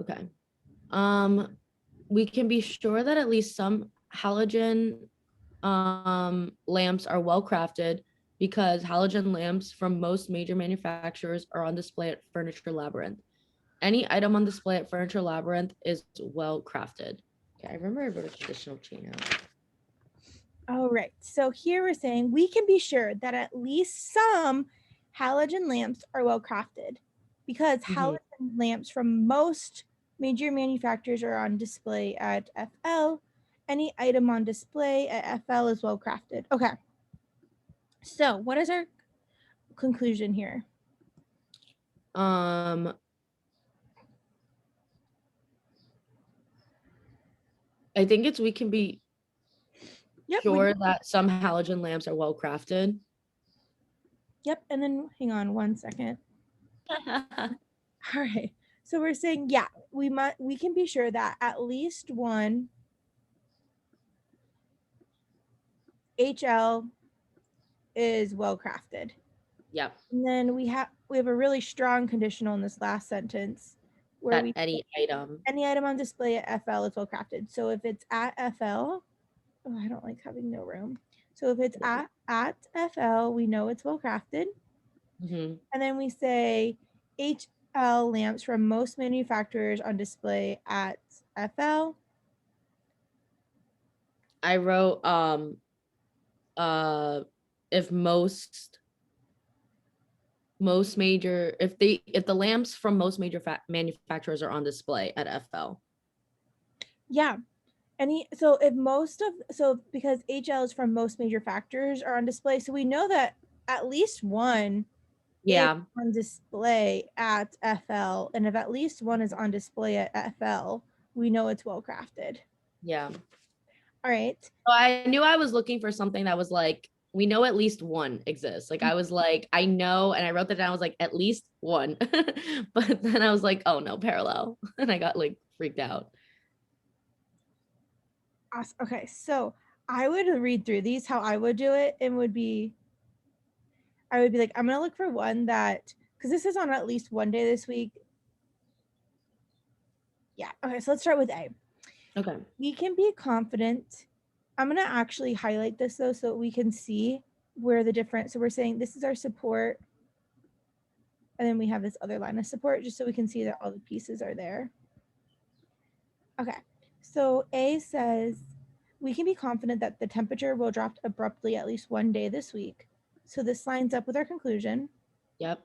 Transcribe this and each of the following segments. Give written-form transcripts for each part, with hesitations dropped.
Okay. We can be sure that at least some halogen lamps are well crafted because halogen lamps from most major manufacturers are on display at Furniture Labyrinth. Any item on display at Furniture Labyrinth is well crafted. Okay, I remember I wrote a traditional chain out. All right. So here we're saying we can be sure that at least some halogen lamps are well crafted because halogen lamps from most major manufacturers are on display at FL. Any item on display at FL is well crafted. Okay. So what is our conclusion here? I think it's we can be Yep. sure that some halogen lamps are well crafted. Yep. And then hang on one second. All right. So we're saying, yeah, we can be sure that at least one HL is well crafted. Yep. And then we have a really strong conditional in this last sentence where That we any item on display at FL is well crafted. So if it's at FL, oh, I don't like having no room. So if it's at FL, we know it's well crafted. Mm-hmm. And then we say HL lamps from most manufacturers on display at FL. I wrote if most major if the lamps from most major manufacturers are on display at FL. Yeah. Because HL is from most major factors are on display, so we know that at least one is on display at FL, and if at least one is on display at FL, we know it's well crafted. Yeah. All right. So I knew I was looking for something that was like, we know at least one exists. Like I was like, I know, and I wrote that down. I was like, at least one. But then I was like, oh no, parallel. And I got like freaked out. Awesome. Okay, so I would read through these how I would do it, and I would be like, I'm gonna look for one that, because this is on at least one day this week. Yeah. Okay, so let's start with A. Okay. We can be confident. I'm going to actually highlight this though so we can see where the difference. So we're saying this is our support. And then we have this other line of support just so we can see that all the pieces are there. Okay. So A says we can be confident that the temperature will drop abruptly at least one day this week. So this lines up with our conclusion. Yep.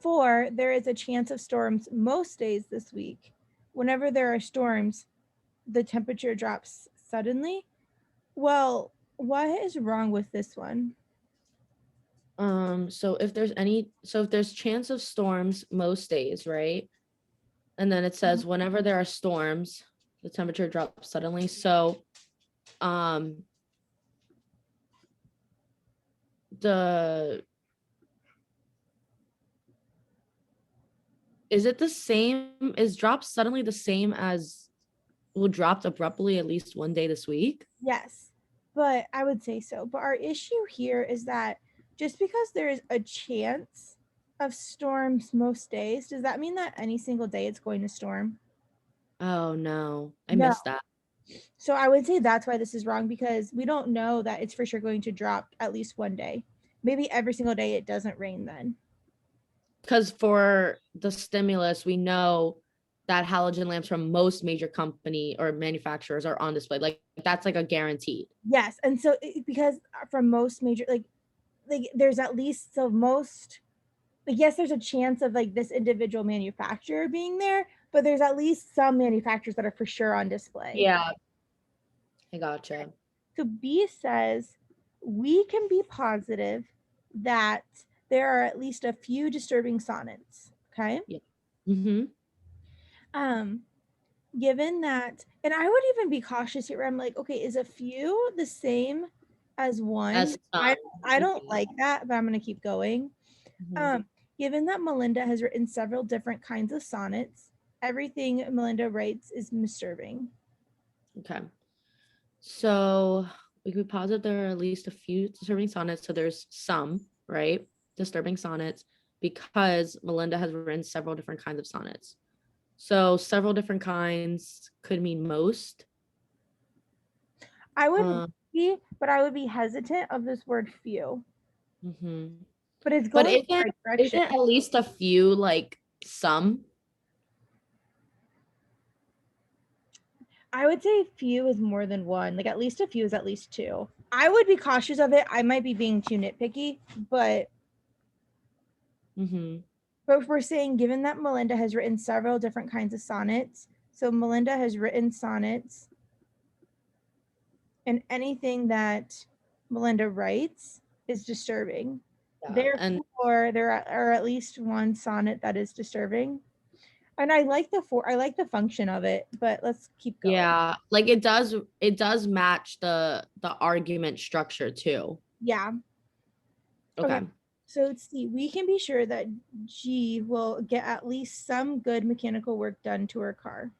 4, there is a chance of storms most days this week. Whenever there are storms, the temperature drops suddenly. Well, what is wrong with this one? So if there's chance of storms most days, right? And then it says whenever there are storms, the temperature drops suddenly. So is it the same? Is drop suddenly the same as will dropped abruptly at least one day this week? Yes, but I would say so. But our issue here is that just because there is a chance of storms most days, does that mean that any single day it's going to storm? Oh no, I No. missed that. So I would say that's why this is wrong, because we don't know that it's for sure going to drop at least one day. Maybe every single day it doesn't rain then. Because for the stimulus, we know that halogen lamps from most major company or manufacturers are on display. Like that's like a guaranteed. Yes, and so because from most major like there's at least so most like yes, there's a chance of like this individual manufacturer being there, but there's at least some manufacturers that are for sure on display. Yeah, I gotcha. So B says we can be positive that there are at least a few disturbing sonnets. Okay. Yeah. Mm-hmm. Given that, and I would even be cautious here. I'm like, okay, is a few the same as one? I don't like that, but I'm gonna keep going. Mm-hmm. Given that Melinda has written several different kinds of sonnets, everything Melinda writes is disturbing. Okay. So we could posit there are at least a few disturbing sonnets. So there's some, right? Disturbing sonnets because Melinda has written several different kinds of sonnets. So several different kinds could mean most. I would Uh, be, but I would be hesitant of this word few. mhm. But it's But going in the right isn't direction. at least a few like some? I would say few is more than one. Like at least a few is at least two. I would be cautious of it. I might be being too nitpicky, but Mm-hmm. but we're saying given that Melinda has written several different kinds of sonnets, so Melinda has written sonnets, and anything that Melinda writes is disturbing. Yeah, and Therefore, there are at least one sonnet that is disturbing. And I like the function of it, but let's keep going. yeah, like it does match the argument structure too. Yeah. Okay. Okay. So let's see. We can be sure that G will get at least some good mechanical work done to her car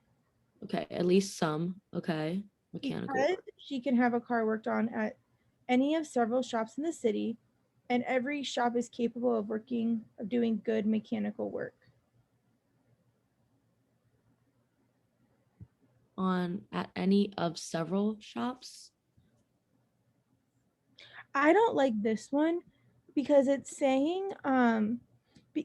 Okay, at least some. Okay. Mechanical because work. she can have a car worked on at any of several shops in the city, and every shop is capable of doing good mechanical work. On at any of several shops. I don't like this one because it's saying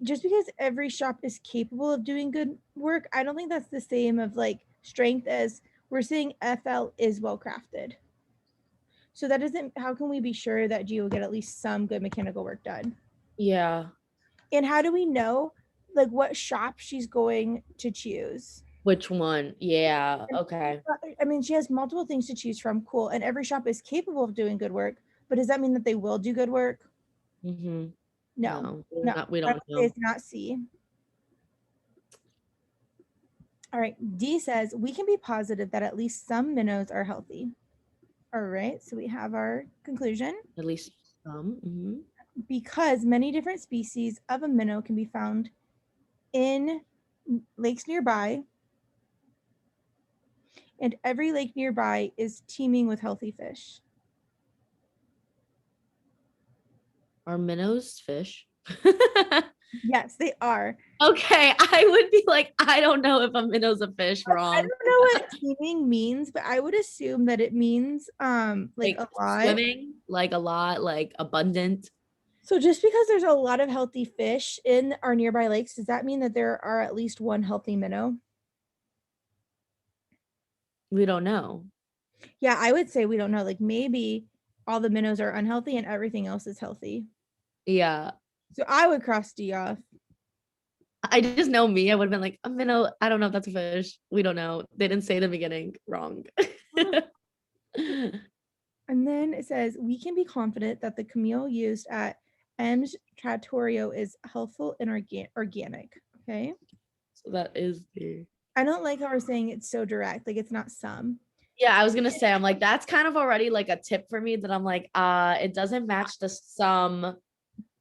just because every shop is capable of doing good work, I don't think that's the same of like strength as we're saying FL is well crafted. So that doesn't, how can we be sure that G will get at least some good mechanical work done? Yeah. And how do we know like what shop she's going to choose? Which one? Yeah. Okay. I mean, she has multiple things to choose from. Cool. And every shop is capable of doing good work. But does that mean that they will do good work? Mm-hmm. No, No, no. we I don't would say know. it's not C. All right. D says we can be positive that at least some minnows are healthy. All right. So we have our conclusion. At least some. Mm-hmm. Because many different species of a minnow can be found in lakes nearby, and every lake nearby is teeming with healthy fish. Are minnows fish? Yes, they are. Okay, I would be like, I don't know if a minnow's a fish I wrong. don't know what teeming means, but I would assume that it means like Like a lot. swimming, like a lot, like abundant. So just because there's a lot of healthy fish in our nearby lakes, does that mean that there are at least one healthy minnow? We don't know. Yeah, I would say we don't know. Like maybe all the minnows are unhealthy and everything else is healthy. Yeah. So I would cross D off. I just know me. I would have been like, a minnow. I don't know if that's a fish. We don't know. They didn't say the beginning. Wrong. And then it says we can be confident that the Camille used at M's Trattorio is healthful and organic. Okay. So that is the. I don't like how we're saying it's so direct, like it's not some. Yeah, I was gonna say, I'm like, that's kind of already like a tip for me that I'm like, it doesn't match the sum.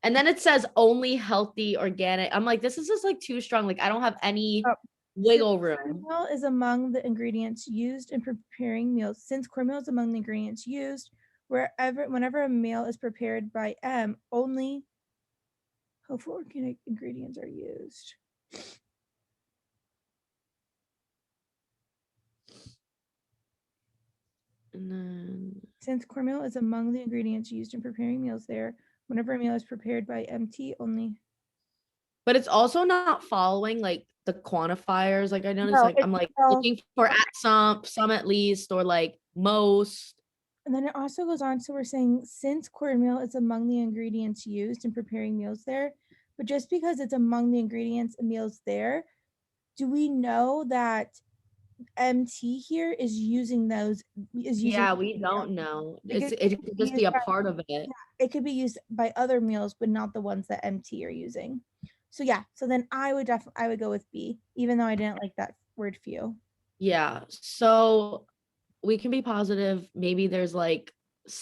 And then it says only healthy organic. I'm like, this is just like too strong. Like, I don't have any Oh, wiggle room. cornmeal is among the ingredients used in preparing meals. Since cornmeal is among the ingredients used, whenever a meal is prepared by M, only healthful organic ingredients are used. And then, Since cornmeal is among the ingredients used in preparing meals there, whenever a meal is prepared by MT only. but it's also not following like the quantifiers. Like I noticed, No, like it's I'm like spelled, looking for at some at least, or like most. and then it also goes on. So we're saying since cornmeal is among the ingredients used in preparing meals there, but just because it's among the ingredients in meals there, do we know that MT here is using those is using Yeah, we don't know. because It could just be a part of it. it could be used by other meals, but not the ones that MT are using. So yeah, so then I would go with B, even though I didn't like that word few. Yeah. So we can be positive. Maybe there's like